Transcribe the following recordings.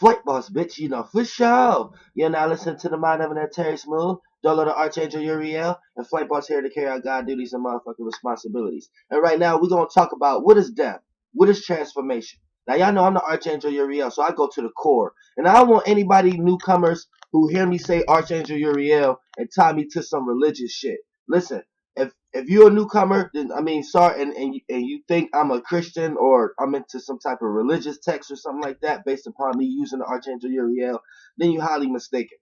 Flight boss, bitch, for sure. You're now listening to the mind of an Terry Smooth, Dolo the Archangel Uriel, and Flight boss here to carry out God duties and motherfucking responsibilities. And right now, we're going to talk about what is death, what is transformation. Now, y'all know I'm the Archangel Uriel, so I go to the core. And I don't want anybody, newcomers, who hear me say Archangel Uriel and tie me to some religious shit. Listen, if you're a newcomer, then I mean, sorry, and you think I'm a Christian or I'm into some type of religious text or something like that based upon me using the Archangel Uriel, then you're highly mistaken.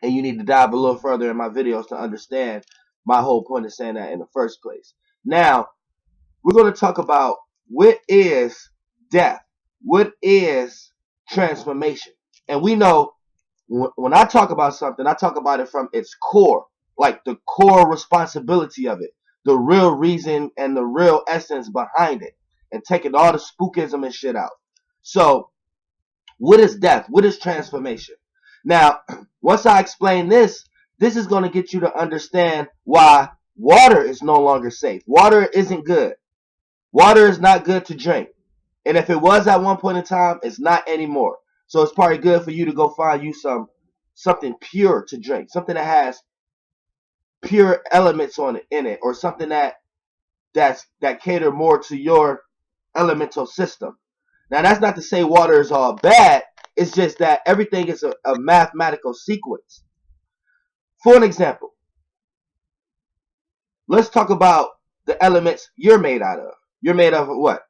And you need to dive a little further in my videos to understand my whole point of saying that in the first place. Now, we're going to talk about what is death, what is transformation. And we know when I talk about something, I talk about it from its core, like the core responsibility of it, the real reason and the real essence behind it, and taking all the spookism and shit out. So, what is death? What is transformation? Now, once I explain this, this is going to get you to understand why water is no longer safe. Water isn't good. Water is not good to drink. And if it was at one point in time, it's not anymore. So it's probably good for you to go find you something pure to drink, something that has pure elements on it in it, or something that cater more to your elemental system. Now that's not to say water is all bad. It's just that everything is a mathematical sequence. For an example, let's talk about the elements you're made out of. You're made of what?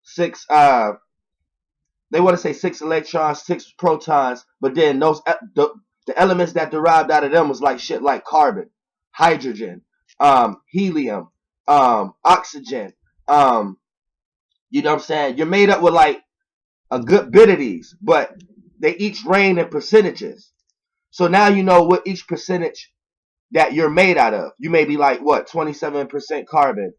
Six they want to say 6 electrons, 6 protons, but then the elements that derived out of them was like shit like carbon, hydrogen, helium, oxygen, you know what I'm saying? You're made up with like a good bit of these, but they each range in percentages. So now you know what each percentage that you're made out of. You may be like, what, 27% carbon,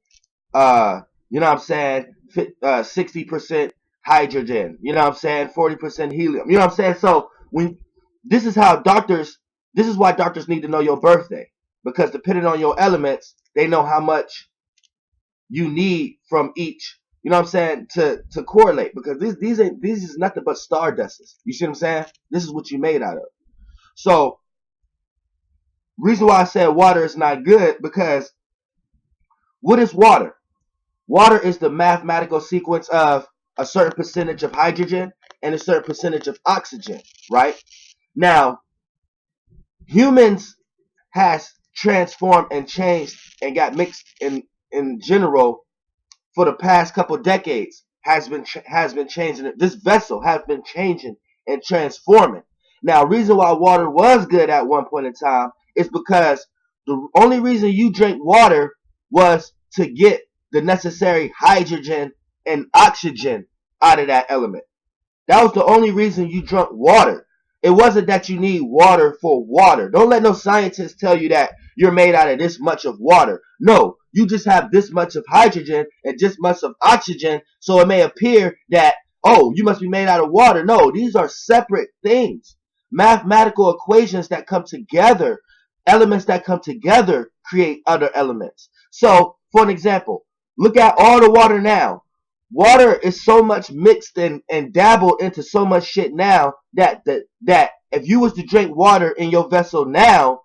you know what I'm saying, 60% hydrogen, you know what I'm saying, 40% helium, you know what I'm saying? So this is why doctors need to know your birthday, because depending on your elements, they know how much you need from each, you know what I'm saying, to correlate, because these is nothing but stardust. You see what I'm saying? This is what you made out of. So reason why I said water is not good, because what is water? Water is the mathematical sequence of a certain percentage of hydrogen and a certain percentage of oxygen, right? Now, humans has transformed and changed and got mixed in general for the past couple decades, has been changing. This vessel has been changing and transforming. Now, reason why water was good at one point in time is because the only reason you drink water was to get the necessary hydrogen and oxygen out of that element. That was the only reason you drank water. It wasn't that you need water for water. Don't let no scientist tell you that you're made out of this much of water. No, you just have this much of hydrogen and this much of oxygen, so it may appear that, oh, you must be made out of water. No, these are separate things. Mathematical equations that come together, elements that come together create other elements. So, for an example, look at all the water now. Water is so much mixed and dabbled into so much shit now that if you was to drink water in your vessel now,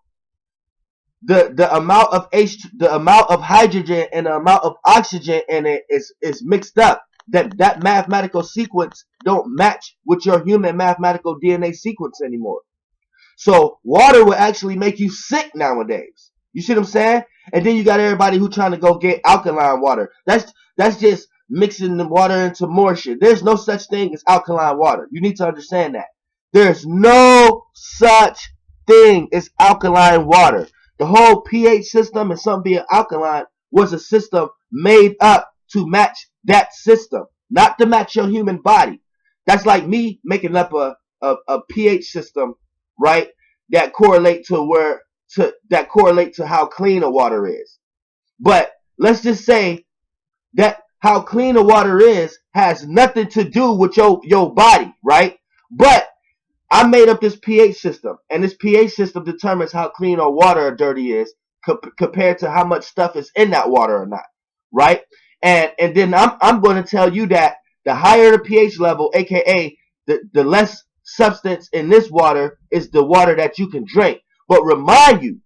the amount of hydrogen and the amount of oxygen in it is mixed up. That mathematical sequence don't match with your human mathematical DNA sequence anymore. So water will actually make you sick nowadays. You see what I'm saying? And then you got everybody who trying to go get alkaline water. That's just mixing the water into more shit. There's no such thing as alkaline water. You need to understand that. There's no such thing as alkaline water. The whole pH system and something being alkaline was a system made up to match that system, not to match your human body. That's like me making up a pH system, right? That correlate to how clean the water is. But let's just say that how clean the water is has nothing to do with your body, right? But I made up this pH system, and this pH system determines how clean or water or dirty is compared to how much stuff is in that water or not, right? And then I'm going to tell you that the higher the pH level, aka the less substance in this water is the water that you can drink. But remind you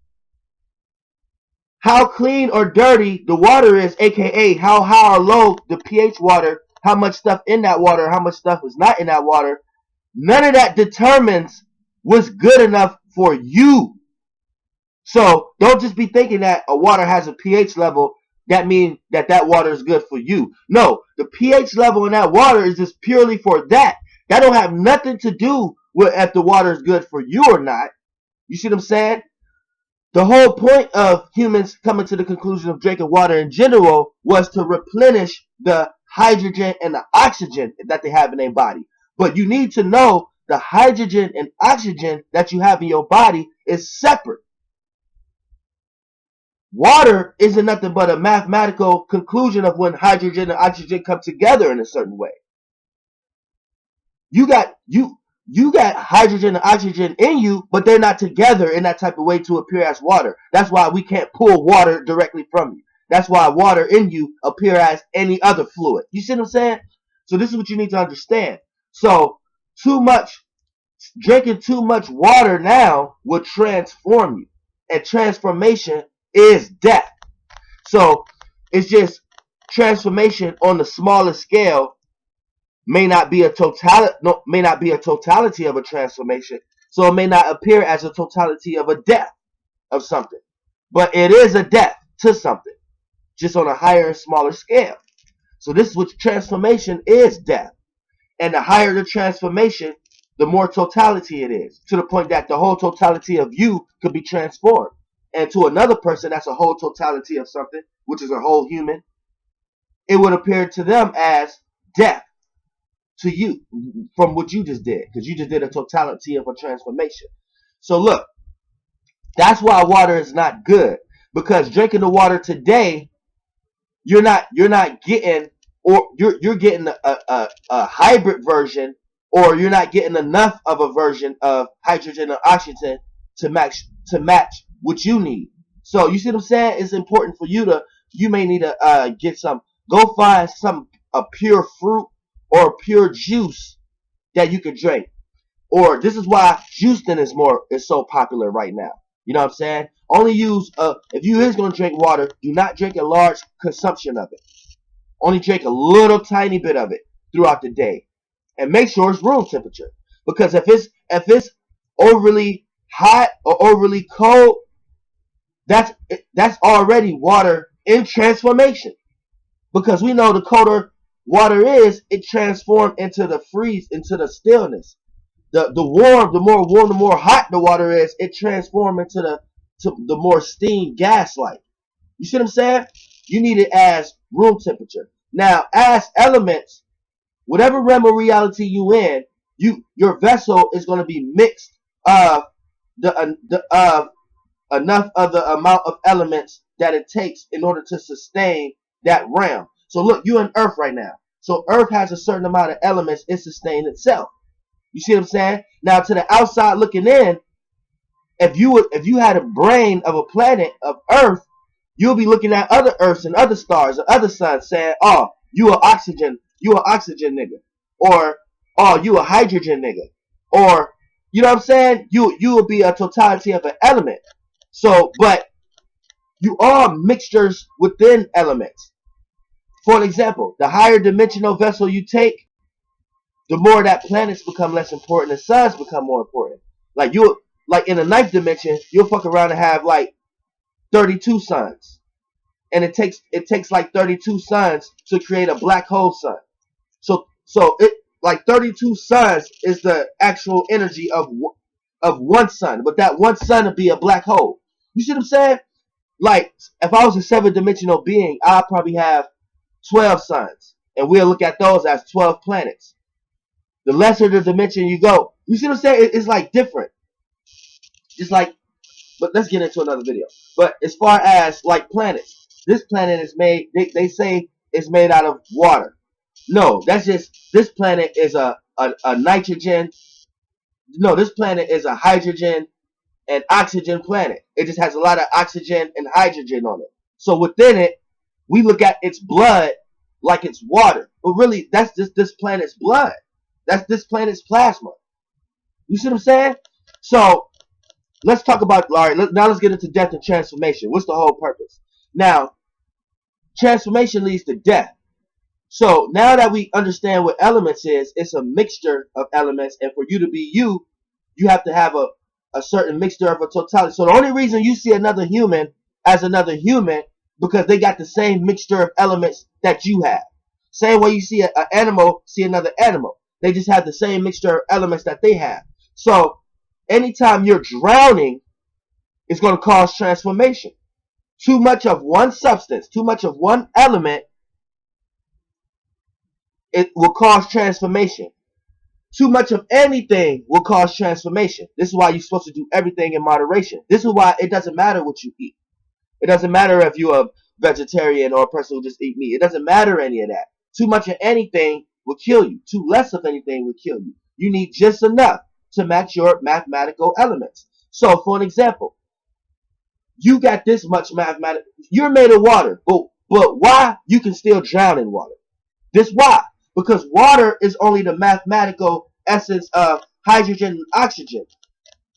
how clean or dirty the water is, aka how high or low the pH water, how much stuff in that water, how much stuff is not in that water. None of that determines what's good enough for you. So don't just be thinking that a water has a pH level, that means that that water is good for you. No, the pH level in that water is just purely for that. That don't have nothing to do with if the water is good for you or not. You see what I'm saying? The whole point of humans coming to the conclusion of drinking water in general was to replenish the hydrogen and the oxygen that they have in their body. But you need to know the hydrogen and oxygen that you have in your body is separate. Water isn't nothing but a mathematical conclusion of when hydrogen and oxygen come together in a certain way. You got hydrogen and oxygen in you, but they're not together in that type of way to appear as water. That's why we can't pull water directly from you. That's why water in you appear as any other fluid. You see what I'm saying? So this is what you need to understand. So drinking too much water now will transform you. And transformation is death. So it's just transformation on the smallest scale may not be a totality of a transformation. So it may not appear as a totality of a death of something. But it is a death to something, just on a higher and smaller scale. So this is what transformation is, death. And the higher the transformation, the more totality it is, to the point that the whole totality of you could be transformed. And to another person, that's a whole totality of something, which is a whole human. It would appear to them as death to you from what you just did, because you just did a totality of a transformation. So look, that's why water is not good, because drinking the water today, you're not getting, or you're getting a hybrid version, or you're not getting enough of a version of hydrogen and oxygen to match what you need. So you see what I'm saying? It's important for you may need to go find a pure fruit or pure juice that you can drink. Or this is why juicing is so popular right now. You know what I'm saying? Only use if you is gonna drink water, do not drink a large consumption of it. Only drink a little tiny bit of it throughout the day, and make sure it's room temperature. Because if it's overly hot or overly cold, that's already water in transformation. Because we know the colder water is, it transforms into the freeze, into the stillness. The more hot the water is, it transforms into the more steam gas like. You see what I'm saying? You need it as room temperature. Now, as elements, whatever realm of reality you in, your vessel is going to be mixed of enough of the amount of elements that it takes in order to sustain that realm. So look, you're in Earth right now. So Earth has a certain amount of elements it sustains itself. You see what I'm saying? Now to the outside looking in, if you had a brain of a planet of Earth, you'll be looking at other Earths and other stars and other suns saying, oh, you an oxygen nigga. Or, oh, you a hydrogen nigga. Or, you know what I'm saying? You will be a totality of an element. So, but you are mixtures within elements. For an example, the higher dimensional vessel you take, the more that planets become less important and suns become more important. Like in the ninth dimension, you'll fuck around and have like 32 suns. And it takes like 32 suns to create a black hole sun. So it like 32 suns is the actual energy of one sun, but that one sun would be a black hole. You see what I'm saying? Like if I was a 7-dimensional being, I'd probably have 12 suns, and we'll look at those as 12 planets. The lesser the dimension you go, you see what I'm saying? It's like different. Just like, but let's get into another video. But as far as like planets, this planet is made, they say it's made out of water. No, that's just, this planet is a nitrogen. No, this planet is a hydrogen and oxygen planet. It just has a lot of oxygen and hydrogen on it. So within it, we look at its blood like it's water. But really, that's just this planet's blood. That's this planet's plasma. You see what I'm saying? So let's talk about, all right, now let's get into death and transformation. What's the whole purpose? Now, transformation leads to death. So now that we understand what elements is, it's a mixture of elements, and for you to be you, you have to have a certain mixture of a totality. So the only reason you see another human as another human, because they got the same mixture of elements that you have. Same way you see an animal, see another animal. They just have the same mixture of elements that they have. So anytime you're drowning, it's going to cause transformation. Too much of one substance, too much of one element, it will cause transformation. Too much of anything will cause transformation. This is why you're supposed to do everything in moderation. This is why it doesn't matter what you eat. It doesn't matter if you're a vegetarian or a person who just eat meat. It doesn't matter any of that. Too much of anything will kill you. Too less of anything will kill you. You need just enough to match your mathematical elements. So, for an example, you got this much mathematical. You're made of water, but why? You can still drown in water. This why? Because water is only the mathematical essence of hydrogen and oxygen.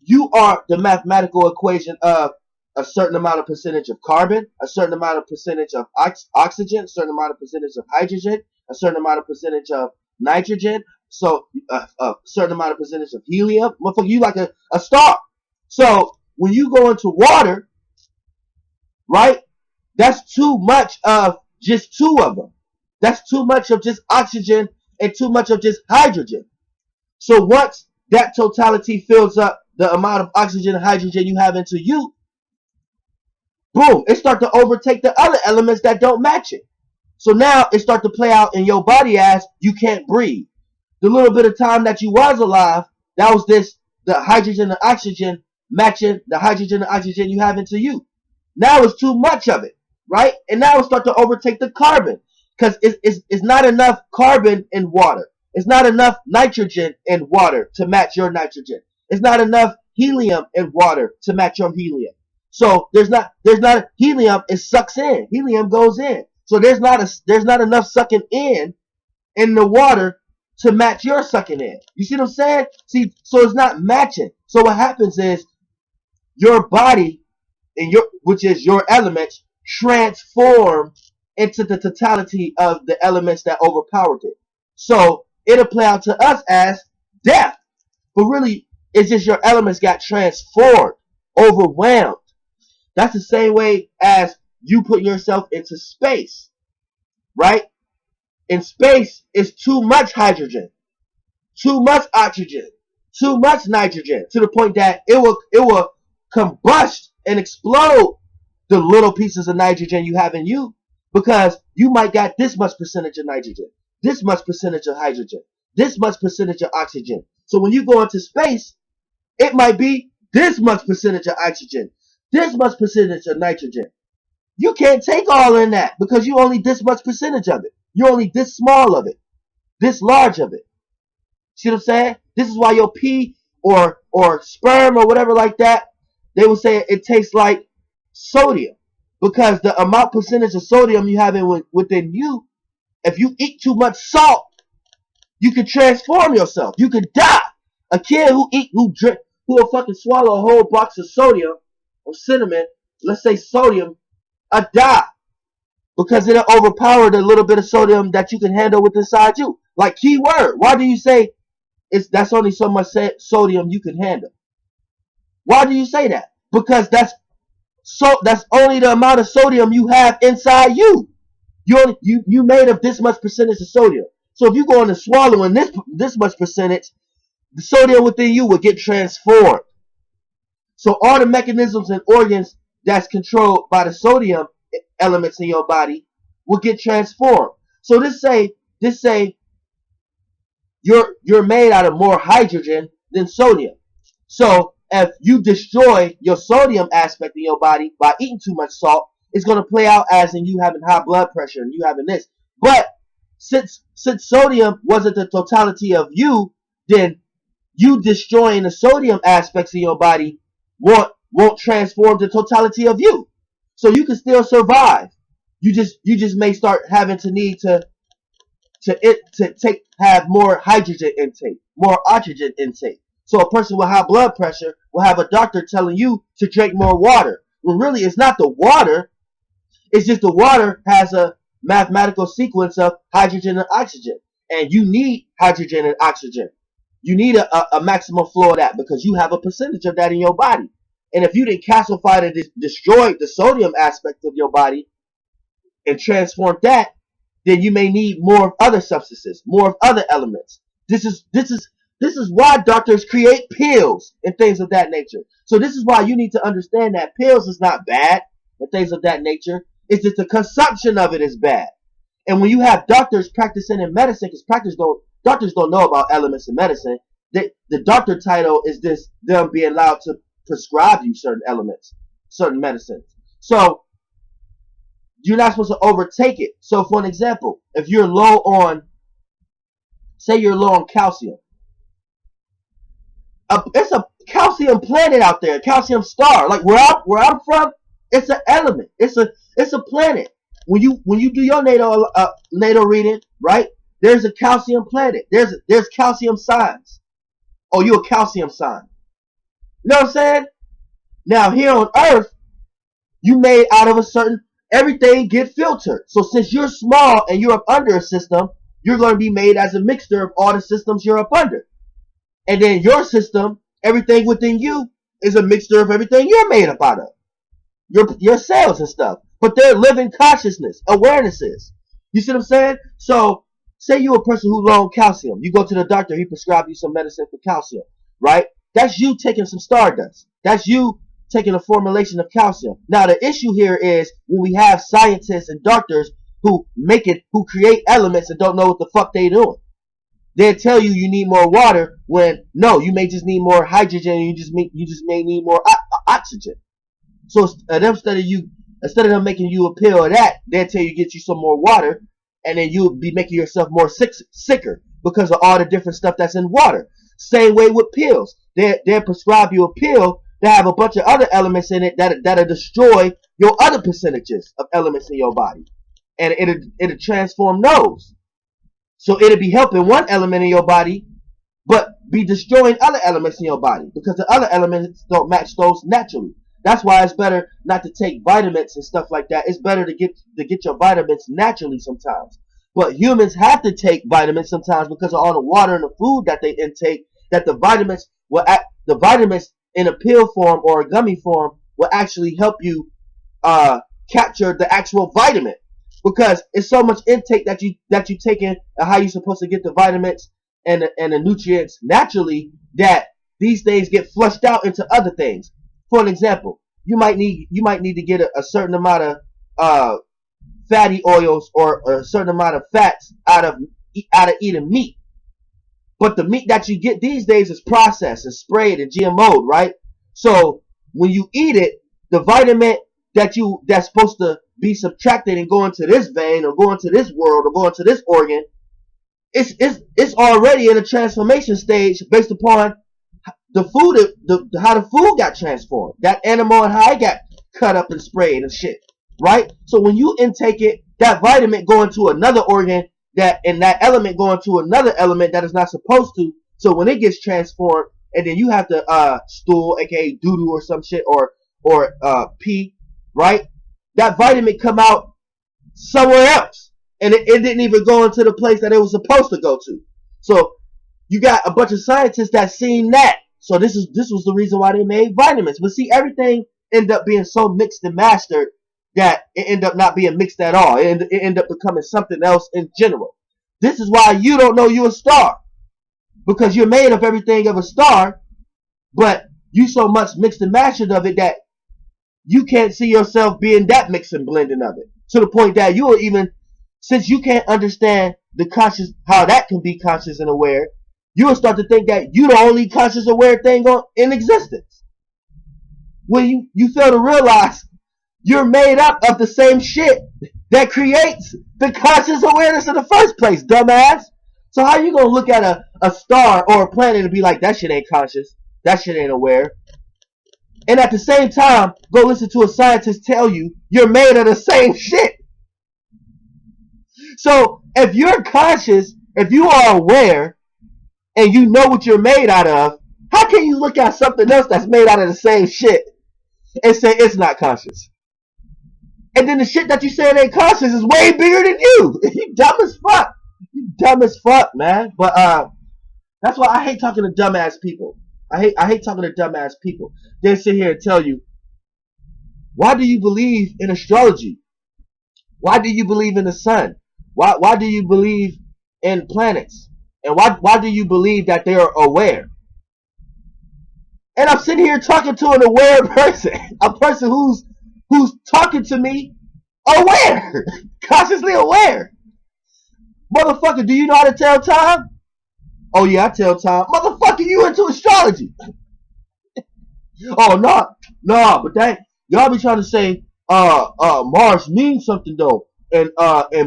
You are the mathematical equation of a certain amount of percentage of carbon, a certain amount of percentage of oxygen, a certain amount of percentage of hydrogen, a certain amount of percentage of nitrogen, so a certain amount of percentage of helium. Motherfucker, you like a star. So when you go into water, right, that's too much of just two of them. That's too much of just oxygen and too much of just hydrogen. So once that totality fills up the amount of oxygen and hydrogen you have into you, boom, it starts to overtake the other elements that don't match it. So now it starts to play out in your body as you can't breathe. The little bit of time that you was alive, that was the hydrogen and oxygen matching the hydrogen and oxygen you have into you. Now it's too much of it, right? And now it start to overtake the carbon, because it's not enough carbon in water. It's not enough nitrogen in water to match your nitrogen. It's not enough helium in water to match your helium. So there's not helium. It sucks in. Helium goes in. So there's not enough sucking in the water to match your sucking in. You see what I'm saying? See, so it's not matching. So what happens is your body, which is your elements, transform into the totality of the elements that overpowered it. So it'll play out to us as death. But really, it's just your elements got transformed, overwhelmed. That's the same way as you put yourself into space, right? In space, it's too much hydrogen, too much oxygen, too much nitrogen, to the point that it will combust and explode the little pieces of nitrogen you have in you, because you might got this much percentage of nitrogen, this much percentage of hydrogen, this much percentage of oxygen. So when you go into space, it might be this much percentage of oxygen, this much percentage of nitrogen. You can't take all in that because you only this much percentage of it. You're only this small of it, this large of it. See what I'm saying? This is why your pee or sperm or whatever like that, they will say it tastes like sodium, because the amount percentage of sodium you have within you, if you eat too much salt, you can transform yourself. You could die. A kid who will fucking swallow a whole box of sodium or cinnamon, let's say sodium, a die, because it'll overpower the little bit of sodium that you can handle with inside you. Like, key word. Why do you say that's only so much sodium you can handle? Why do you say that? Because that's only the amount of sodium you have inside you. You made of this much percentage of sodium. So if you go into swallowing this much percentage, the sodium within you will get transformed. So all the mechanisms and organs that's controlled by the sodium elements in your body will get transformed. So this say you're made out of more hydrogen than sodium. So if you destroy your sodium aspect in your body by eating too much salt, it's going to play out as in you having high blood pressure and you having this. But since sodium wasn't the totality of you, then you destroying the sodium aspects of your body won't transform the totality of you. So you can still survive. You just may start having to need to have more hydrogen intake, more oxygen intake. So a person with high blood pressure will have a doctor telling you to drink more water. When really it's not the water, it's just the water has a mathematical sequence of hydrogen and oxygen. And you need hydrogen and oxygen. You need a maximum flow of that because you have a percentage of that in your body. And if you didn't calcify and destroy the sodium aspect of your body and transform that, then you may need more of other substances, more of other elements. This is why doctors create pills and things of that nature. So this is why you need to understand that pills is not bad and things of that nature. It's just the consumption of it is bad. And when you have doctors practicing in medicine, because doctors don't know about elements in medicine, the doctor title is this them being allowed to prescribe you certain elements, certain medicines. So you're not supposed to overtake it. So for an example, if you're low on, say you're low on calcium, it's a calcium planet out there, a calcium star. Like where I'm from, it's an element. It's a planet. When you do your natal reading, right? There's a calcium planet. There's calcium signs. Oh, you a calcium sign. You know what I'm saying? Now here on Earth, you made out of a certain, everything get filtered. So since you're small and you're up under a system, you're going to be made as a mixture of all the systems you're up under. And then your system, everything within you is a mixture of everything you're made up out of. Your cells and stuff. But they're living consciousness, awarenesses. You see what I'm saying? So say you're a person who's low on calcium. You go to the doctor, he prescribes you some medicine for calcium, right? That's you taking some stardust. That's you taking a formulation of calcium. Now the issue here is when we have scientists and doctors who create elements and don't know what the fuck they doing. They'll tell you you need more water when no, you may just need more hydrogen. And you just may need more oxygen. So instead of them making you a pill of that, they'll tell you get you some more water, and then you'll be making yourself more sicker because of all the different stuff that's in water. Same way with pills. They'll prescribe you a pill that have a bunch of other elements in it that'll destroy your other percentages of elements in your body, and it'll transform those. So it'll be helping one element in your body, but be destroying other elements in your body because the other elements don't match those naturally. That's why it's better not to take vitamins and stuff like that. It's better to get your vitamins naturally sometimes. But humans have to take vitamins sometimes because of all the water and the food that they intake. That the vitamins in a pill form or a gummy form will actually help you capture the actual vitamin. Because it's so much intake that you take in and how you're supposed to get the vitamins and the nutrients naturally that these things get flushed out into other things. For an example, you might need to get a certain amount of fatty oils or a certain amount of fats out of eating meat. But the meat that you get these days is processed and sprayed and GMO'd, right? So when you eat it, the vitamin that's supposed to be subtracted and go into this vein or go into this world or go into this organ, it's already in a transformation stage based upon the food, how the food got transformed, that animal and how it got cut up and sprayed and shit, right? So when you intake it, that vitamin go into another organ, that element go into another element that is not supposed to. So when it gets transformed, and then you have to stool, aka doo-doo or some shit, or pee, right? That vitamin come out somewhere else, and it didn't even go into the place that it was supposed to go to. So you got a bunch of scientists that seen that. So this was the reason why they made vitamins. But see, everything ended up being so mixed and mastered that it ended up not being mixed at all. It ended up becoming something else in general. This is why you don't know you're a star, because you're made of everything of a star, but you so much mixed and mastered of it that you can't see yourself being that mixed and blending of it, to the point that you will even, since you can't understand the conscious, how that can be conscious and aware, you will start to think that you the only conscious aware thing in existence. When you fail to realize you're made up of the same shit that creates the conscious awareness in the first place, dumbass. So how you gonna look at a star or a planet and be like, that shit ain't conscious, that shit ain't aware, and at the same time go listen to a scientist tell you you're made of the same shit? So if you're conscious, if you are aware, and you know what you're made out of, How can you look at something else that's made out of the same shit and say it's not conscious? And then the shit that you saying ain't conscious is way bigger than you. You dumb as fuck. You dumb as fuck, man. But that's why I hate talking to dumbass people. I hate talking to dumbass people. They sit here and tell you, why do you believe in astrology? Why do you believe in the sun? Why do you believe in planets? And why do you believe that they are aware? And I'm sitting here talking to an aware person, a person who's talking to me aware, consciously aware. Motherfucker, do you know how to tell time? Oh yeah, I tell time. Motherfucker, you into astrology? Oh no, but that y'all be trying to say Mars means something though, and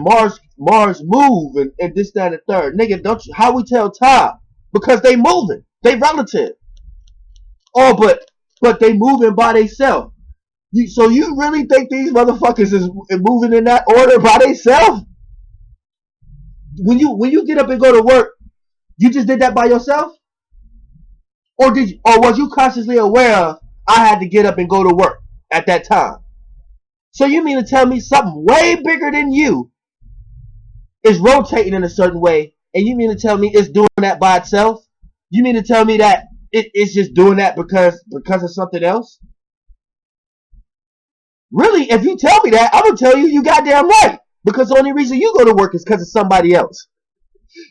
Mars move and this that and the third. Nigga, don't you? How we tell time? Because they moving, they relative. Oh, but they moving by themselves. So you really think these motherfuckers is moving in that order by themselves? When you get up and go to work, you just did that by yourself? Or was you consciously aware of I had to get up and go to work at that time? So you mean to tell me something way bigger than you is rotating in a certain way, and you mean to tell me it's doing that by itself? You mean to tell me that it's just doing that because of something else? Really, if you tell me that, I'm gonna tell you goddamn right. Because the only reason you go to work is because of somebody else.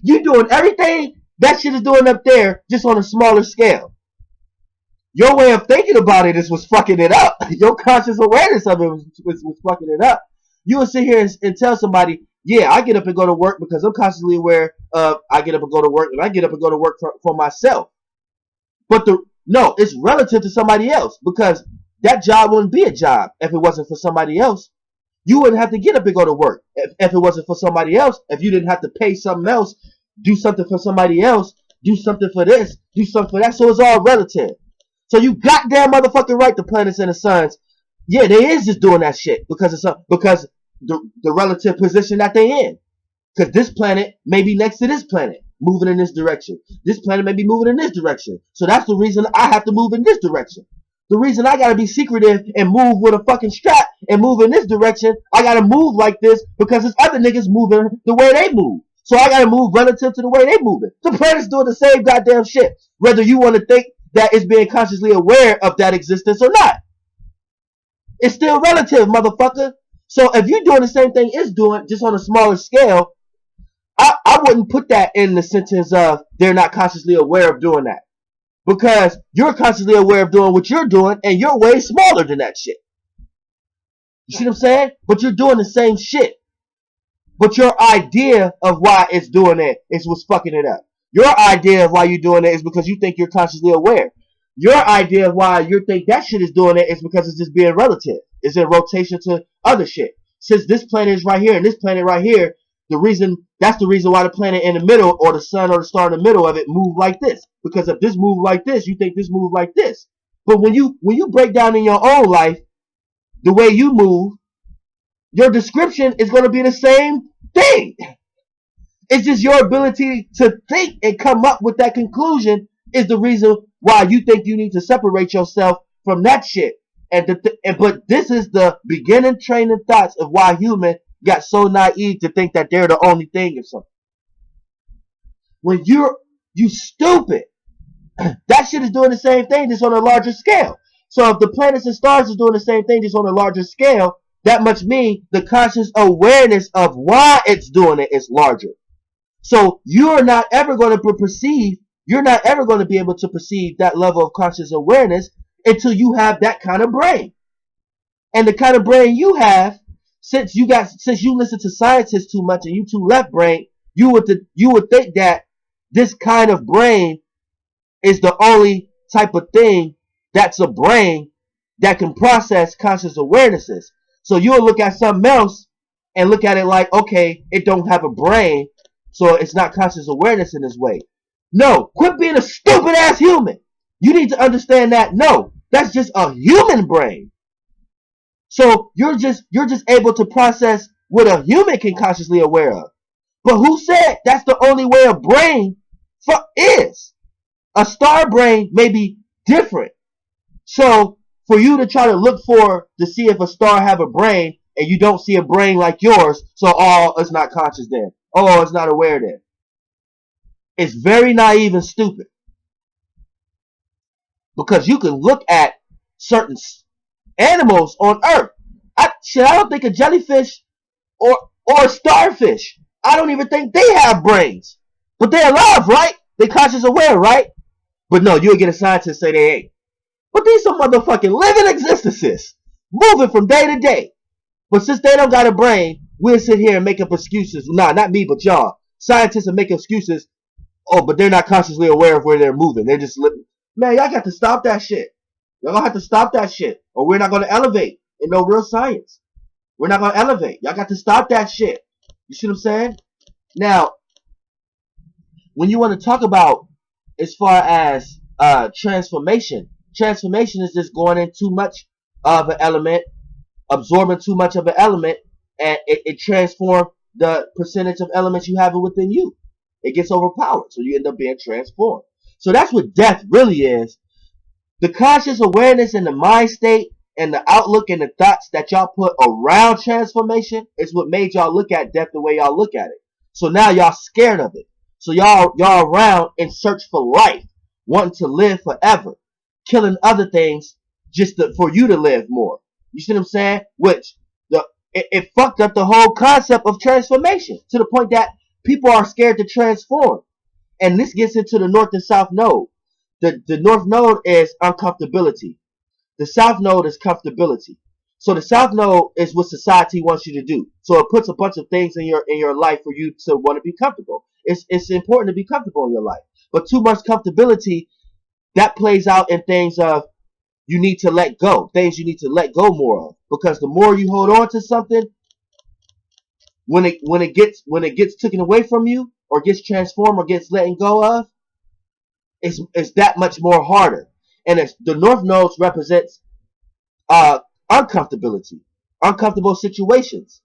You doing everything that shit is doing up there, just on a smaller scale. Your way of thinking about it is what's fucking it up. Your conscious awareness of it was fucking it up. You will sit here and tell somebody, yeah, I get up and go to work because I'm consciously aware of I get up and go to work, and I get up and go to work for myself. But no, it's relative to somebody else, because that job wouldn't be a job if it wasn't for somebody else. You wouldn't have to get up and go to work if it wasn't for somebody else. If you didn't have to pay something else, do something for somebody else, do something for this, do something for that. So it's all relative. So you goddamn motherfucking right, the planets and the suns, yeah, they is just doing that shit because the relative position that they in. Because this planet may be next to this planet, moving in this direction. This planet may be moving in this direction. So that's the reason I have to move in this direction. The reason I gotta be secretive and move with a fucking strap and move in this direction, I gotta move like this because there's other niggas moving the way they move. So I gotta move relative to the way they move it. The planet's doing the same goddamn shit, whether you want to think that it's being consciously aware of that existence or not. It's still relative, motherfucker. So if you're doing the same thing it's doing, just on a smaller scale, I wouldn't put that in the sentence of they're not consciously aware of doing that. Because you're consciously aware of doing what you're doing, and you're way smaller than that shit. You see what I'm saying? But you're doing the same shit. But your idea of why it's doing it is what's fucking it up. Your idea of why you're doing it is because you think you're consciously aware. Your idea of why you think that shit is doing it is because it's just being relative. It's in rotation to other shit. Since this planet is right here and this planet right here, that's the reason why the planet in the middle, or the sun or the star in the middle of it, move like this. Because if this move like this, you think this move like this. But when you break down in your own life the way you move, your description is going to be the same thing. It's just your ability to think and come up with that conclusion is the reason why you think you need to separate yourself from that shit. But this is the beginning training thoughts of why human got so naive to think that they're the only thing or something. When you stupid, that shit is doing the same thing, just on a larger scale. So if the planets and stars is doing the same thing, just on a larger scale, that much means the conscious awareness of why it's doing it is larger. So you're not ever going to be able to perceive that level of conscious awareness until you have that kind of brain. And the kind of brain you have, since you listen to scientists too much and you too left brain, you would think that this kind of brain is the only type of thing that's a brain that can process conscious awarenesses. So you'll look at something else and look at it like, okay, it don't have a brain, so it's not conscious awareness in this way. No, quit being a stupid ass human. You need to understand that. No, that's just a human brain. So you're just able to process what a human can consciously aware of. But who said that's the only way a brain is? A star brain may be different. So for you to try to look to see if a star have a brain and you don't see a brain like yours, so it's not conscious then. Oh, it's not aware then. It's very naive and stupid. Because you can look at certain animals on Earth. I don't think a jellyfish or a starfish, I don't even think they have brains. But they're alive, right? They conscious aware, right? But no, you'll get a scientist say they ain't. But these some motherfucking living existences, moving from day to day. But since they don't got a brain, we'll sit here and make up excuses. Nah, not me, but y'all. Scientists will make excuses. Oh, but they're not consciously aware of where they're moving. They're just living. Man, y'all got to stop that shit. Y'all gonna have to stop that shit, or we're not gonna elevate in no real science. We're not gonna elevate. Y'all got to stop that shit. You see what I'm saying? Now, when you want to talk about as far as transformation is just going in too much of an element, absorbing too much of an element, and it transforms the percentage of elements you have within you. It gets overpowered, so you end up being transformed. So that's what death really is. The conscious awareness and the mind state and the outlook and the thoughts that y'all put around transformation is what made y'all look at death the way y'all look at it. So now y'all scared of it. So y'all around in search for life, wanting to live forever, killing other things for you to live more. You see what I'm saying? Which it fucked up the whole concept of transformation to the point that people are scared to transform. And this gets into the north and south node. The north node is uncomfortability. The south node is comfortability. So the south node is what society wants you to do. So it puts a bunch of things in your life for you to want to be comfortable. It's important to be comfortable in your life. But too much comfortability, that plays out in things of you need to let go. Things you need to let go more of. Because the more you hold on to something, when it gets taken away from you, or gets transformed, or gets letting go of, it's that much more harder. And the north nodes represents uncomfortability, uncomfortable situations.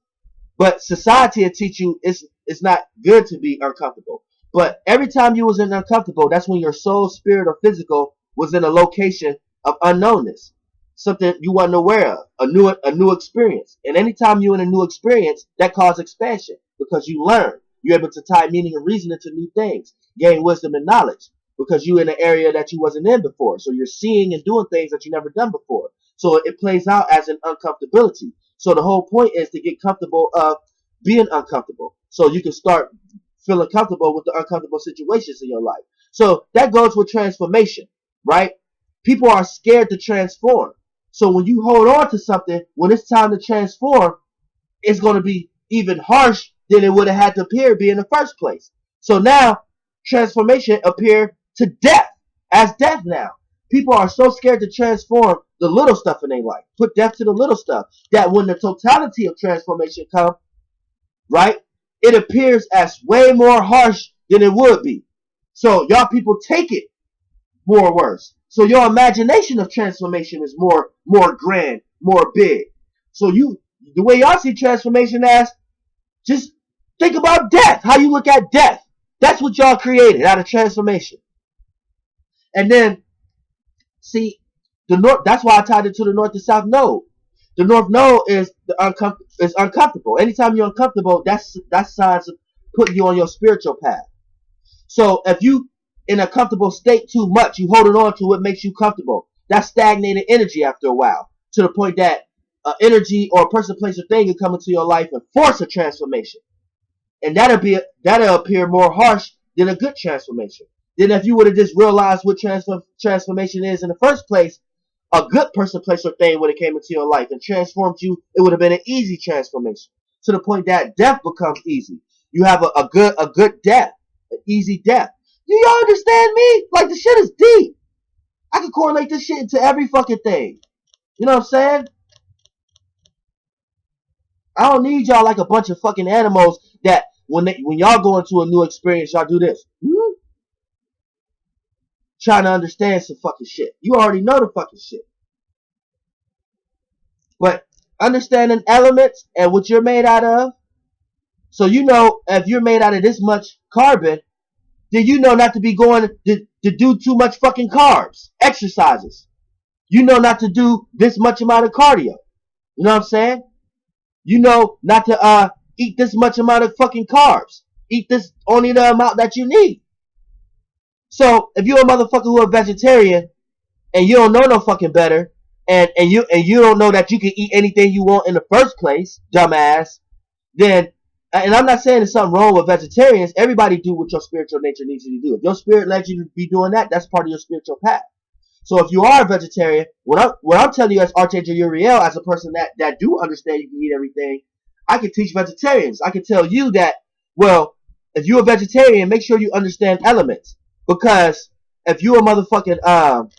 But society will teach you it's not good to be uncomfortable. But every time you was in uncomfortable, that's when your soul, spirit, or physical was in a location of unknownness, something you wasn't aware of, a new experience. And anytime you're in a new experience, that causes expansion because you learn. You're able to tie meaning and reason into new things, gain wisdom and knowledge because you're in an area that you wasn't in before. So you're seeing and doing things that you never done before. So it plays out as an uncomfortability. So the whole point is to get comfortable of being uncomfortable. So you can start feeling comfortable with the uncomfortable situations in your life. So that goes with transformation, right? People are scared to transform. So when you hold on to something, when it's time to transform, it's going to be even harsh than it would have had to appear be in the first place. So now transformation appear to death as death now. People are so scared to transform the little stuff in their life, put death to the little stuff, that when the totality of transformation comes, right, it appears as way more harsh than it would be. So y'all people take it more worse. So your imagination of transformation is more grand, more big. So the way y'all see transformation as, just think about death, how you look at death. That's what y'all created out of transformation. And then, see, the north. That's why I tied it to the north and south node. The north node is uncomfortable. Anytime you're uncomfortable, that's signs of putting you on your spiritual path. So if you in a comfortable state too much, you holding on to what makes you comfortable. That's stagnated energy after a while, to the point that energy or a person, place, or thing can come into your life and force a transformation, and that'll appear more harsh than a good transformation. Then if you would have just realized what transformation is in the first place, a good person, place, or thing would have came into your life and transformed you. It would have been an easy transformation, to the point that death becomes easy. You have a good death, an easy death. Do y'all understand me? Like, the shit is deep. I can correlate this shit into every fucking thing. You know what I'm saying? I don't need y'all like a bunch of fucking animals that when y'all go into a new experience, y'all do this. Trying to understand some fucking shit. You already know the fucking shit. But understanding elements and what you're made out of. So you know if you're made out of this much carbon, then you know not to be going to do too much fucking carbs, exercises. You know not to do this much amount of cardio. You know what I'm saying? You know not to eat this much amount of fucking carbs. Eat this only the amount that you need. So if you're a motherfucker who a vegetarian and you don't know no fucking better, and you don't know that you can eat anything you want in the first place, dumbass, then, and I'm not saying there's something wrong with vegetarians. Everybody do what your spiritual nature needs you to do. If your spirit lets you to be doing that, that's part of your spiritual path. So if you are a vegetarian, what I'm telling you as Archangel Uriel, as a person that do understand you can eat everything, I can teach vegetarians. I can tell you that, well, if you're a vegetarian, make sure you understand elements. Because if you're a motherfucking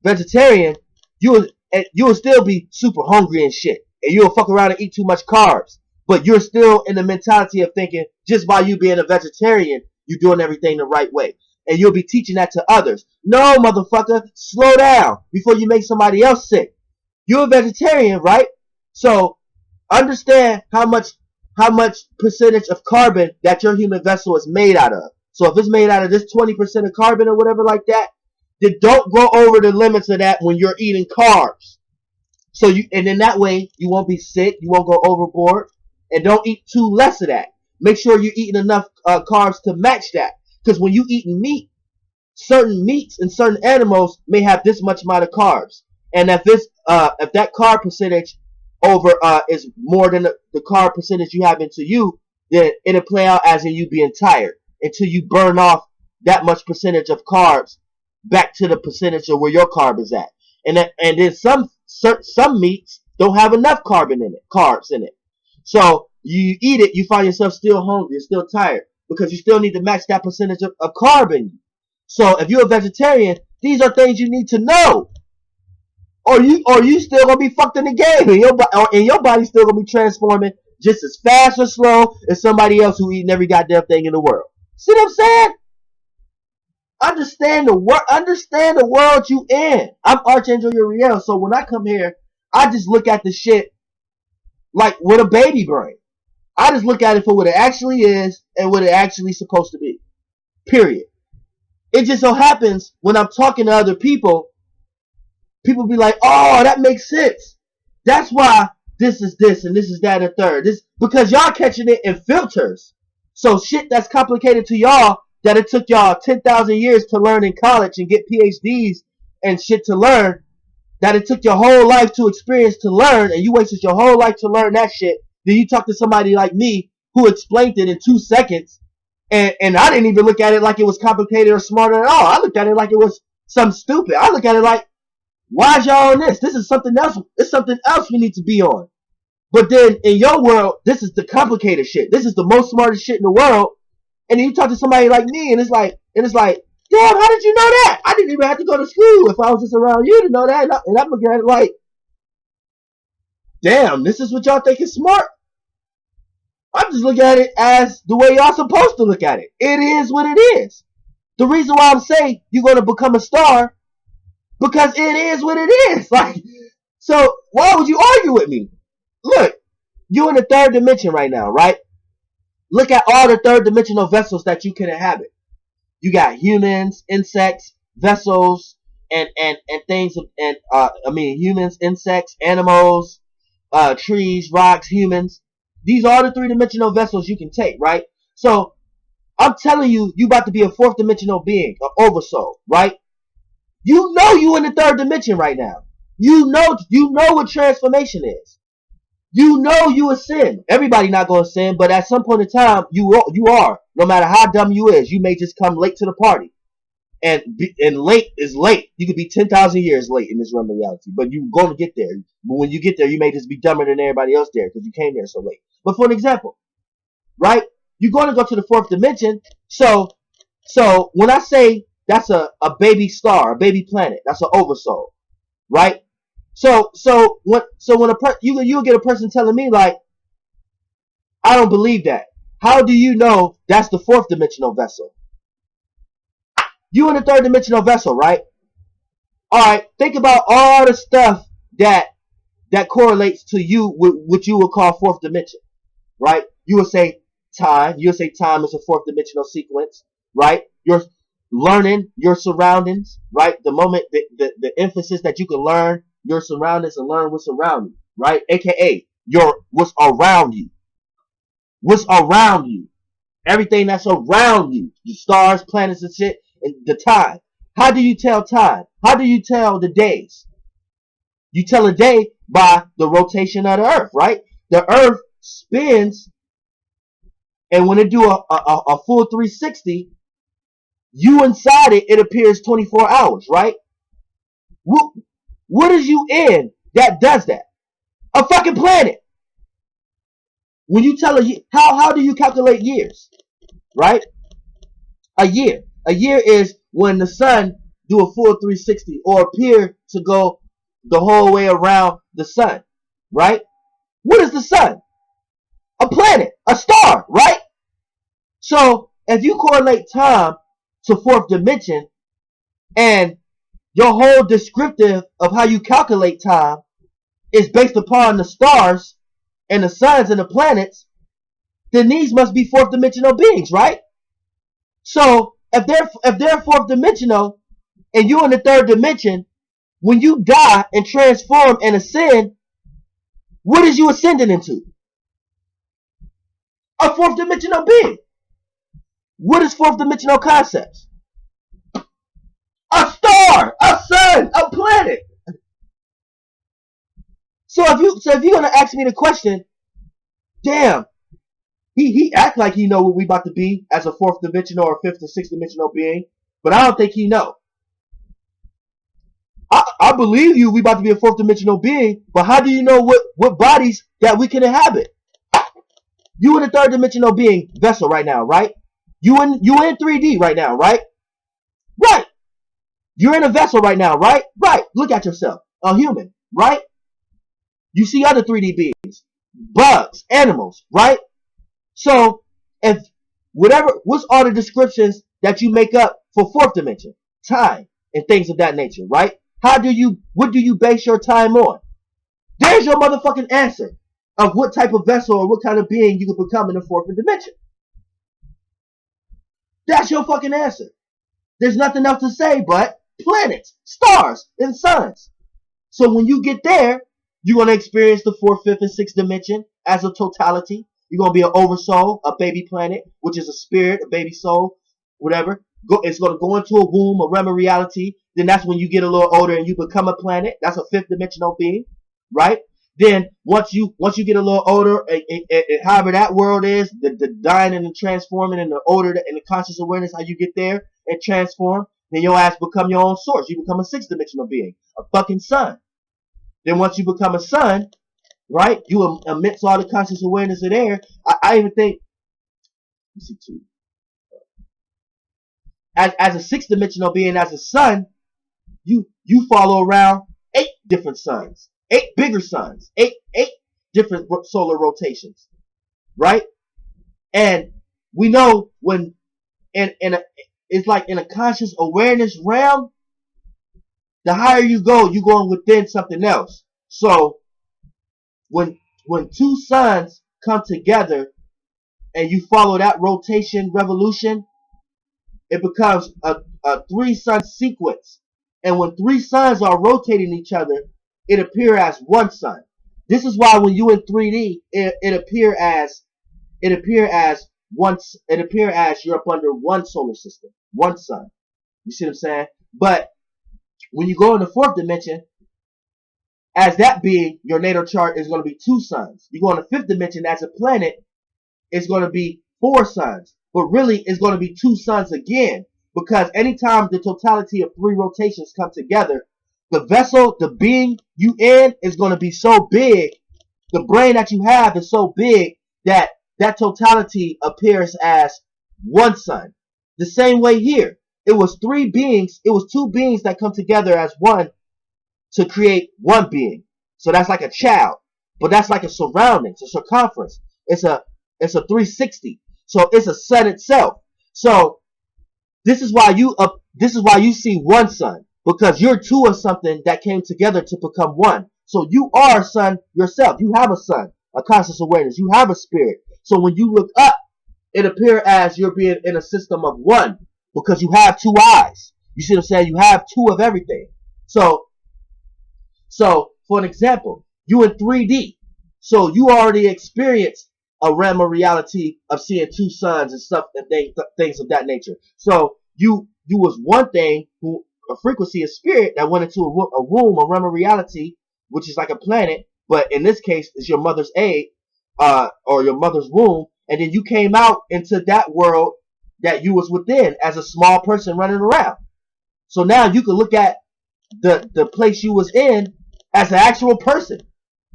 vegetarian, you will still be super hungry and shit. And you'll fuck around and eat too much carbs. But you're still in the mentality of thinking, just by you being a vegetarian, you're doing everything the right way. And you'll be teaching that to others. No, motherfucker, slow down before you make somebody else sick. You're a vegetarian, right? So understand how much percentage of carbon that your human vessel is made out of. So if it's made out of this 20% of carbon or whatever like that, then don't go over the limits of that when you're eating carbs. So and in that way, you won't be sick, you won't go overboard, and don't eat too less of that. Make sure you're eating enough carbs to match that. Because when you eating meat, certain meats and certain animals may have this much amount of carbs. And if that carb percentage over is more than the carb percentage you have into you, then it'll play out as in you being tired until you burn off that much percentage of carbs back to the percentage of where your carb is at. And then some meats don't have enough carbs in it. So you eat it, you find yourself still hungry, still tired, because you still need to match that percentage of carb in you. So if you're a vegetarian, these are things you need to know. Or you still gonna be fucked in the game, and your body's still gonna be transforming just as fast or slow as somebody else who eating every goddamn thing in the world. See what I'm saying? Understand the world you in. I'm Archangel Uriel, so when I come here, I just look at the shit like with a baby brain. I just look at it for what it actually is and what it actually is supposed to be. Period. It just so happens when I'm talking to other people be like, oh, that makes sense. That's why this is this and this is that and third. This because y'all catching it in filters. So shit that's complicated to y'all that it took y'all 10,000 years to learn in college and get PhDs and shit to learn, that it took your whole life to experience to learn, and you wasted your whole life to learn that shit. Then you talk to somebody like me who explained it in 2 seconds, and I didn't even look at it like it was complicated or smart at all. I looked at it like it was something stupid. I look at it like, why is y'all on this? This is something else. It's something else we need to be on. But then in your world, this is the complicated shit. This is the most smartest shit in the world. And then you talk to somebody like me, and it's like, damn, how did you know that? I didn't even have to go to school if I was just around you to know that. And I'm looking at it like, damn, this is what y'all think is smart? I'm just looking at it as the way y'all supposed to look at it. It is what it is. The reason why I'm saying you're going to become a star, because it is what it is. Like, so why would you argue with me? Look, you're in the third dimension right now, right? Look at all the third dimensional vessels that you can inhabit. You got humans, insects, vessels, and things, and humans, insects, animals, trees, rocks, humans. These are the 3-dimensional vessels you can take, right? So I'm telling you, you about to be a 4th dimensional being, an oversoul, right? You know you in the 3rd dimension right now. You know what transformation is. You know you a sin. Everybody not gonna sin, but at some point in time, you are. No matter how dumb you is, you may just come late to the party, and late is late. You could be 10,000 years late in this realm of reality, but you're gonna get there. But when you get there, you may just be dumber than everybody else there because you came there so late. But for an example, right? You're gonna go to the 4th dimension. So when I say that's a baby star, a baby planet, that's an oversoul, right? So when you'll get a person telling me like, I don't believe that. How do you know that's the 4th dimensional vessel? You in the 3rd dimensional vessel, right? All right. Think about all the stuff that correlates to you with what you would call 4th dimension, right? You would say time. You would say time is a 4th dimensional sequence, right? learning your surroundings, right? The moment, the emphasis that you can learn your surroundings and learn what's around you, right? AKA what's around you. What's around you. Everything that's around you. The stars, planets, and shit, and the time. How do you tell time? How do you tell the days? You tell a day by the rotation of the earth, right? The earth spins, and when it do a full 360, you inside it, it appears 24 hours, right? What is you in that does that? A fucking planet. When you tell how do you calculate years, right? A year. A year is when the sun do a full 360 or appear to go the whole way around the sun, right? What is the sun? A planet, a star, right? So if you correlate time to fourth dimension and your whole descriptive of how you calculate time is based upon the stars and the suns and the planets, then these must be fourth dimensional beings, right? So if they're fourth dimensional and you're in the third dimension, when you die and transform and ascend, what is you ascending into? A fourth dimensional being. What is fourth dimensional concepts? A star, a sun, a planet. So if you're gonna ask me the question, damn, he act like he know what we about to be as a fourth dimensional or fifth or sixth dimensional being, but I don't think he know. I believe you, we about to be a fourth dimensional being, but how do you know what bodies that we can inhabit? You in a third dimensional being vessel right now, right? You in 3D right now, right? Right. You're in a vessel right now, right? Right. Look at yourself, a human, right? You see other 3D beings, bugs, animals, right? So if what's all the descriptions that you make up for fourth dimension? Time and things of that nature, right? What do you base your time on? There's your motherfucking answer of what type of vessel or what kind of being you could become in the fourth dimension. That's your fucking answer. There's nothing else to say but planets, stars, and suns. So when you get there, you're going to experience the fourth, fifth, and sixth dimension as a totality. You're going to be an oversoul, a baby planet, which is a spirit, a baby soul, whatever. It's going to go into a womb, a realm of reality. Then that's when you get a little older and you become a planet. That's a fifth dimensional being, right? Then once you get a little older, and however that world is, the dying and the transforming and the older and the conscious awareness, how you get there and transform, then your ass become your own source. You become a sixth dimensional being, a fucking sun. Then once you become a sun, right, you emit all the conscious awareness in there. I even think, let's see, two. As a sixth dimensional being, as a sun, you follow around 8 different suns, 8 bigger suns, 8 different solar rotations, right? And we know when it's like in a conscious awareness realm, the higher you go, you're going within something else. So when 2 suns come together and you follow that rotation revolution, it becomes a 3 sun sequence. And when 3 suns are rotating each other, it appears as 1 sun. This is why when you in 3D, it appear as you're up under 1 solar system, 1 sun. You see what I'm saying? But when you go in the fourth dimension, as that being, your natal chart is going to be 2 suns. You go in the fifth dimension as a planet, it's going to be 4 suns. But really, it's going to be 2 suns again. Because anytime the totality of 3 rotations come together, the vessel, the being you in is going to be so big, the brain that you have is so big that that totality appears as 1 sun. The same way here. It was 3 beings, it was 2 beings that come together as one to create 1 being. So that's like a child. But that's like a surroundings, a circumference. It's a 360. So it's a sun itself. So this is why you see 1 sun, because you're 2 of something that came together to become 1. So you are a sun yourself. You have a sun, a conscious awareness. You have a spirit. So when you look up, it appears as you're being in a system of 1. because you have two eyes. You see what I'm saying? You have two of everything. So for an example, you in 3D. So you already experienced a realm of reality of seeing two suns and stuff and things of that nature. So you was one thing, who a frequency of spirit that went into a womb, a realm of reality, which is like a planet, but in this case is your mother's egg, or your mother's womb, and then you came out into that world that you was within as a small person running around. So now you can look at the place you was in as an actual person.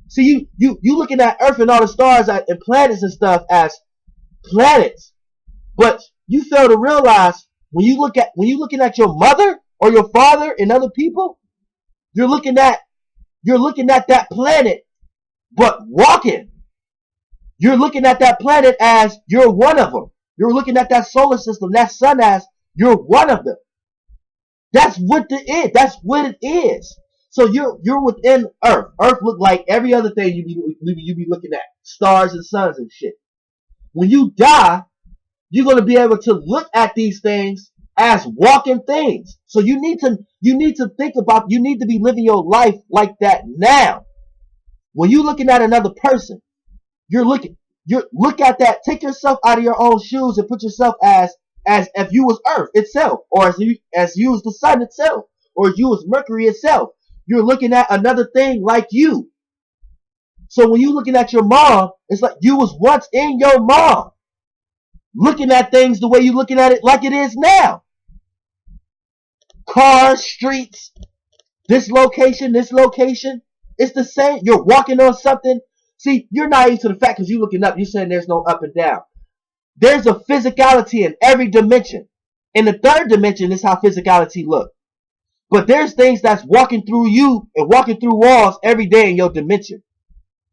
See, you looking at Earth and all the stars and planets and stuff as planets, but you fail to realize when you looking at your mother or your father and other people, you're looking at that planet, but walking. You're looking at that planet as you're one of them. You're looking at that solar system, that sun, as you're one of them. That's what it is. So you're within Earth. Earth look like every other thing you be looking at, stars and suns and shit. When you die, you're gonna be able to look at these things as walking things. So you need to think about. You need to be living your life like that now. When you're looking at another person, look at that. Take yourself out of your own shoes and put yourself as if you was Earth itself, or as you was the sun itself, or as you was Mercury itself. You're looking at another thing like you. So when you're looking at your mom, it's like you was once in your mom, looking at things the way you're looking at it like it is now. Cars, streets, this location, it's the same. You're walking on something. See, you're naive to the fact because you're looking up, you're saying there's no up and down. There's a physicality in every dimension. In the third dimension is how physicality looks. But there's things that's walking through you and walking through walls every day in your dimension.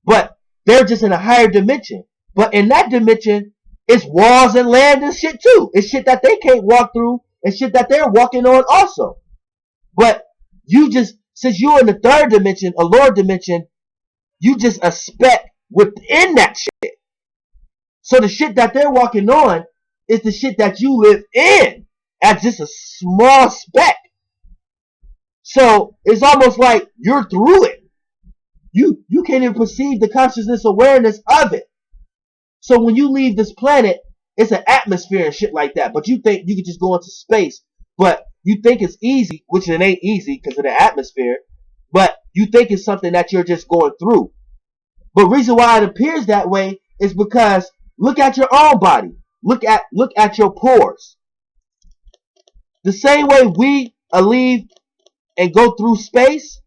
But they're just in a higher dimension. But in that dimension, it's walls and land and shit too. It's shit that they can't walk through and shit that they're walking on also. But since you're in the third dimension, a lower dimension, you just a speck within that shit. So the shit that they're walking on is the shit that you live in as just a small speck. So it's almost like you're through it. You can't even perceive the consciousness awareness of it. So when you leave this planet, it's an atmosphere and shit like that. But you think you can just go into space. But you think it's easy, which it ain't easy because of the atmosphere. But you think it's something that you're just going through. But reason why it appears that way is because look at your own body. Look at your pores. The same way we leave and go through space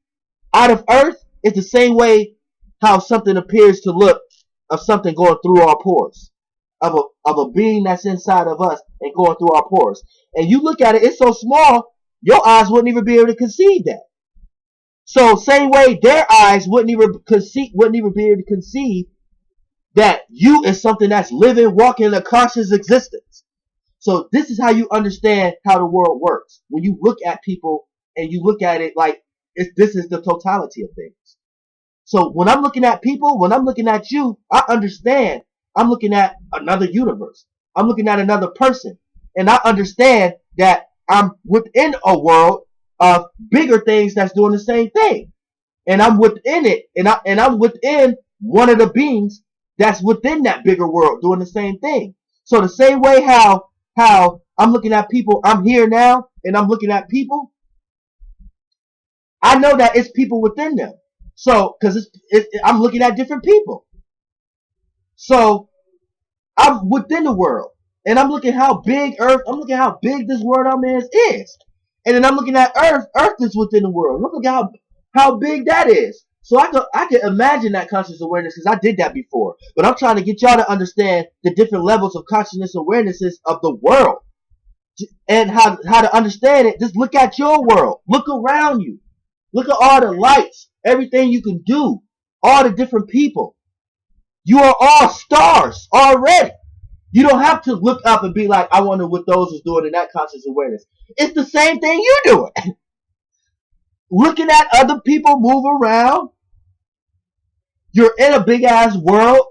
out of Earth is the same way how something appears to look of something going through our pores, of a being that's inside of us and going through our pores. And you look at it, it's so small, your eyes wouldn't even be able to conceive that. So same way their eyes wouldn't even be able to conceive that you is something that's living, walking a conscious existence. So this is how you understand how the world works. When you look at people and you look at it like this is the totality of things. So when I'm looking at people, when I'm looking at you, I understand I'm looking at another universe. I'm looking at another person. And I understand that I'm within a world of bigger things that's doing the same thing. And I'm within it. And I'm within one of the beings that's within that bigger world doing the same thing. So the same way how I'm looking at people, I'm here now and I'm looking at people, I know that it's people within them. So, because I'm looking at different people. So, I'm within the world. And I'm looking how big Earth, I'm looking how big this world I'm in is. And then I'm looking at Earth. Earth is within the world. Look at how big that is. So I can imagine that conscious awareness because I did that before. But I'm trying to get y'all to understand the different levels of consciousness awarenesses of the world. And how to understand it. Just look at your world. Look around you. Look at all the lights. Everything you can do. All the different people. You are all stars already. You don't have to look up and be like, I wonder what those is doing in that conscious awareness. It's the same thing you're doing. Looking at other people move around. You're in a big ass world.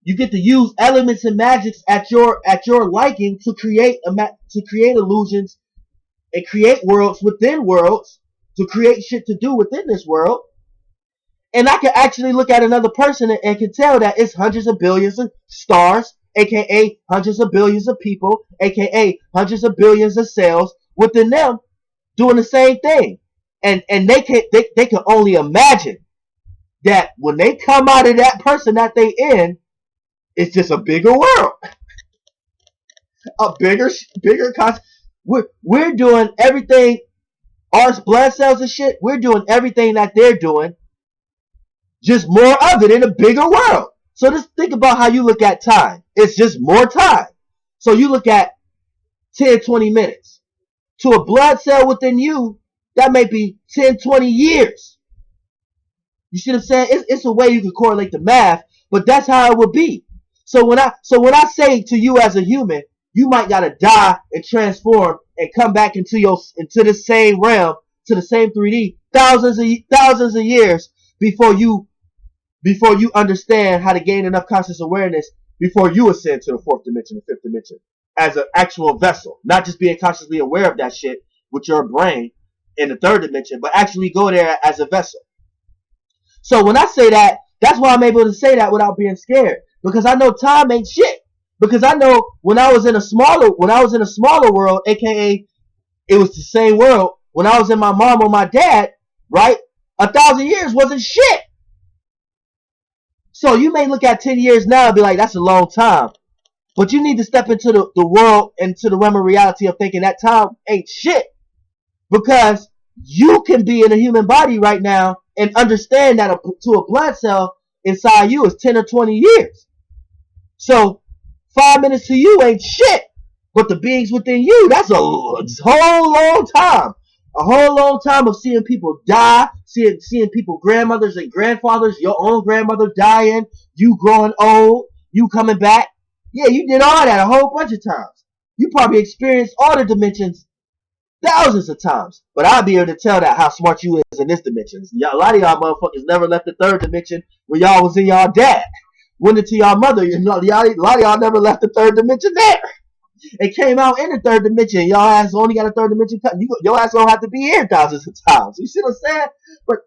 You get to use elements and magics at your liking to create illusions and create worlds within worlds, to create shit to do within this world. And I can actually look at another person and can tell that it's hundreds of billions of stars, aka hundreds of billions of people, aka hundreds of billions of cells within them doing the same thing. And they can only imagine that when they come out of that person that they in, it's just a bigger world, a bigger concept. We're doing everything, our blood cells and shit. We're doing everything that they're doing, just more of it in a bigger world. So just think about how you look at time. It's just more time. So you look at 10, 20 minutes. To a blood cell within you, that may be 10, 20 years. You see what I'm saying? It's a way you can correlate the math, but that's how it would be. So when I say to you as a human, you might gotta die and transform and come back into the same realm, to the same 3D, thousands of years before you understand how to gain enough conscious awareness before you ascend to the fourth dimension, the fifth dimension, as an actual vessel, not just being consciously aware of that shit with your brain in the third dimension, but actually go there as a vessel. So when I say that, that's why I'm able to say that without being scared, because I know time ain't shit. Because I know when I was in a smaller world, aka it was the same world, when I was in my mom or my dad, right? 1,000 years wasn't shit. So you may look at 10 years now and be like, that's a long time. But you need to step into the world, into the realm of reality of thinking that time ain't shit. Because you can be in a human body right now and understand that to a blood cell inside you is 10 or 20 years. So 5 minutes to you ain't shit. But the beings within you, that's a whole long time. A whole long time of seeing people die, seeing people, grandmothers and grandfathers, your own grandmother dying, you growing old, you coming back. Yeah, you did all that a whole bunch of times. You probably experienced all the dimensions thousands of times. But I'll be able to tell that how smart you is in this dimension. A lot of y'all motherfuckers never left the third dimension when y'all was in y'all dad. Went into y'all mother. A lot of y'all never left the third dimension there. It came out in the third dimension. Y'all ass only got a third dimension cut. Your ass don't have to be here thousands of times. You see what I'm saying? But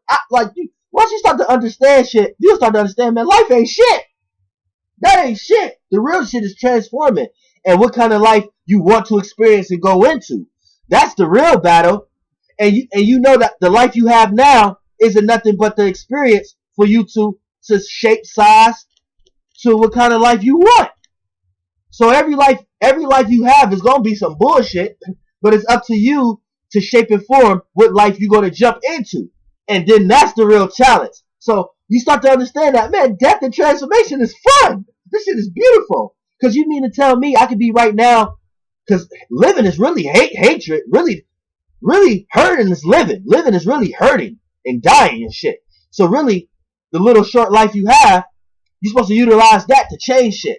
once you start to understand shit, you start to understand, man, life ain't shit. That ain't shit. The real shit is transforming and what kind of life you want to experience and go into. That's the real battle. And you know that the life you have now isn't nothing but the experience for you to shape size to what kind of life you want. So every life you have is gonna be some bullshit, but it's up to you to shape and form what life you're gonna jump into. And then that's the real challenge. So you start to understand that, man, death and transformation is fun. This shit is beautiful. Cause you mean to tell me I could be right now, cause living is really hatred, really hurting is living. Living is really hurting and dying and shit. So really, the little short life you have, you're supposed to utilize that to change shit.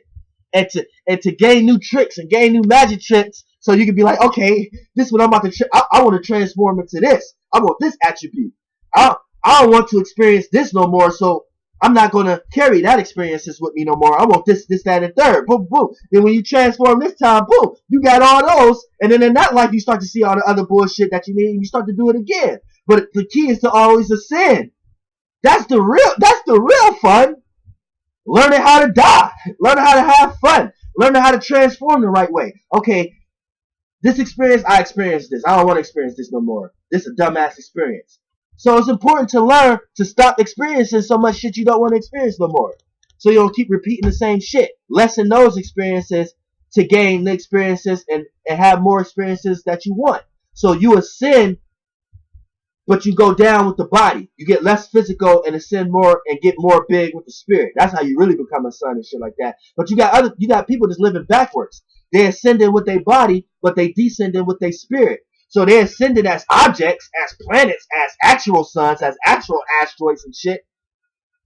And to gain new tricks and gain new magic tricks, so you can be like, okay, this is what I'm about to. I want to transform into this. I want this attribute. I don't want to experience this no more. So I'm not gonna carry that experiences with me no more. I want this, that, and third. Boom, boom. Then when you transform this time, boom, you got all those. And then in that life, you start to see all the other bullshit that you need, and you start to do it again. But the key is to always ascend. That's the real fun. Learning how to die. Learning how to have fun. Learning how to transform the right way. Okay, this experience, I experienced this. I don't want to experience this no more. This is a dumbass experience. So it's important to learn to stop experiencing so much shit you don't want to experience no more. So you don't keep repeating the same shit. Lessen those experiences to gain the experiences and have more experiences that you want. So you ascend, but you go down with the body. You get less physical and ascend more and get more big with the spirit. That's how you really become a son and shit like that. But you got people just living backwards. They ascending with their body, but they descending with their spirit. So they ascended as objects, as planets, as actual suns, as actual asteroids and shit.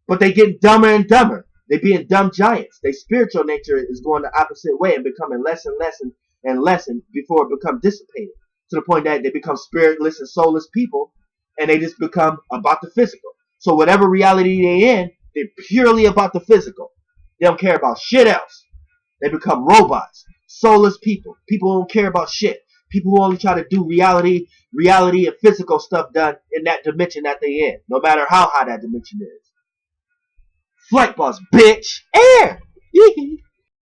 But they get dumber and dumber. They being dumb giants. Their spiritual nature is going the opposite way and becoming less and less and less before it becomes dissipated. To the point that they become spiritless and soulless people. And they just become about the physical. So whatever reality they're in, they're purely about the physical. They don't care about shit else. They become robots, soulless people. People who don't care about shit. People who only try to do reality and physical stuff done in that dimension that they in, no matter how high that dimension is. Flight bus, bitch. Air.